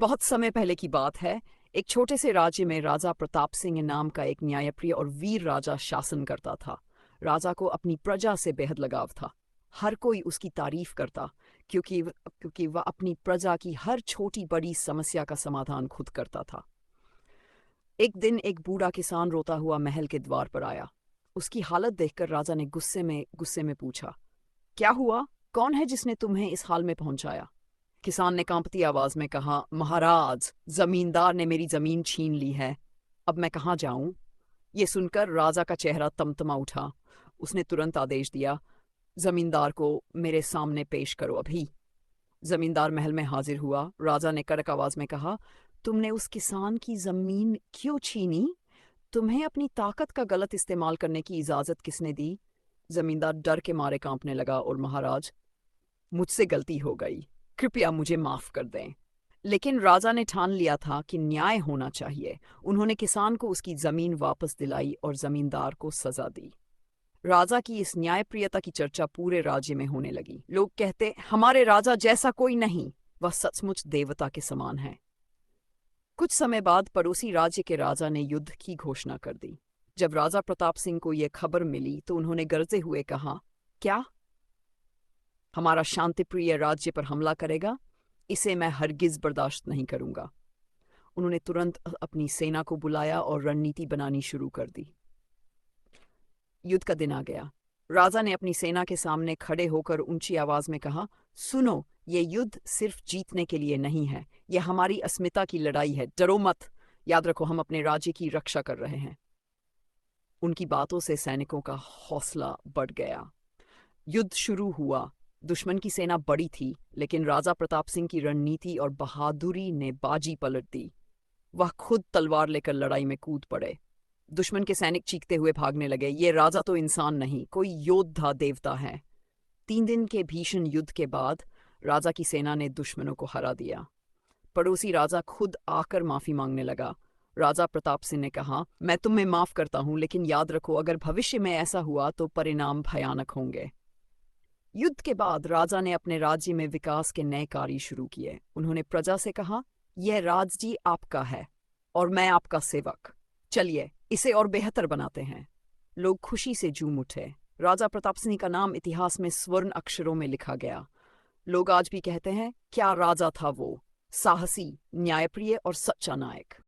बहुत समय पहले की बात है। एक छोटे से राज्य में राजा प्रताप सिंह नाम का एक न्यायप्रिय और वीर राजा शासन करता था। राजा को अपनी प्रजा से बेहद लगाव था। हर कोई उसकी तारीफ करता, क्योंकि वह अपनी प्रजा की हर छोटी बड़ी समस्या का समाधान खुद करता था। एक दिन एक बूढ़ा किसान रोता हुआ महल के द्वार पर आया। उसकी हालत देखकर राजा ने गुस्से में पूछा, क्या हुआ? कौन है जिसने तुम्हें इस हाल में पहुंचाया? किसान ने कांपती आवाज में कहा, महाराज, जमींदार ने मेरी जमीन छीन ली है। अब मैं कहाँ जाऊं? ये सुनकर राजा का चेहरा तमतमा उठा। उसने तुरंत आदेश दिया, जमींदार को मेरे सामने पेश करो अभी। जमींदार महल में हाजिर हुआ। राजा ने कड़क आवाज में कहा, तुमने उस किसान की जमीन क्यों छीनी? तुम्हें अपनी ताकत का गलत इस्तेमाल करने की इजाजत किसने दी? जमींदार डर के मारे कांपने लगा और, महाराज, मुझसे गलती हो गई, कृपया मुझे माफ कर दें। लेकिन राजा ने ठान लिया था कि न्याय होना चाहिए। उन्होंने किसान को उसकी जमीन वापस दिलाई और जमींदार को सजा दी। राजा की इस न्यायप्रियता की चर्चा पूरे राज्य में होने लगी। लोग कहते, हमारे राजा जैसा कोई नहीं, वह सचमुच देवता के समान है। कुछ समय बाद पड़ोसी राज्य के राजा ने युद्ध की घोषणा कर दी। जब राजा प्रताप सिंह को यह खबर मिली तो उन्होंने गरजते हुए कहा, क्या हमारा शांतिप्रिय राज्य पर हमला करेगा? इसे मैं हरगिज बर्दाश्त नहीं करूंगा। उन्होंने तुरंत अपनी सेना को बुलाया और रणनीति बनानी शुरू कर दी। युद्ध का दिन आ गया। राजा ने अपनी सेना के सामने खड़े होकर ऊंची आवाज में कहा, सुनो, ये युद्ध सिर्फ जीतने के लिए नहीं है, यह हमारी अस्मिता की लड़ाई है। डरो मत, याद रखो, हम अपने राज्य की रक्षा कर रहे हैं। उनकी बातों से सैनिकों का हौसला बढ़ गया। युद्ध शुरू हुआ। दुश्मन की सेना बड़ी थी, लेकिन राजा प्रताप सिंह की रणनीति और बहादुरी ने बाजी पलट दी। वह खुद तलवार लेकर लड़ाई में कूद पड़े। दुश्मन के सैनिक चीखते हुए भागने लगे, ये राजा तो इंसान नहीं, कोई योद्धा देवता है। 3 दिन के भीषण युद्ध के बाद राजा की सेना ने दुश्मनों को हरा दिया। पड़ोसी राजा खुद आकर माफी मांगने लगा। राजा प्रताप सिंह ने कहा, मैं तुम्हें माफ करता हूं, लेकिन याद रखो, अगर भविष्य में ऐसा हुआ तो परिणाम भयानक होंगे। युद्ध के बाद राजा ने अपने राज्य में विकास के नए कार्य शुरू किए। उन्होंने प्रजा से कहा, यह राज्य आपका है और मैं आपका सेवक। चलिए इसे और बेहतर बनाते हैं। लोग खुशी से झूम उठे। राजा प्रताप सिंह का नाम इतिहास में स्वर्ण अक्षरों में लिखा गया। लोग आज भी कहते हैं, क्या राजा था वो, साहसी, न्यायप्रिय और सच्चा नायक।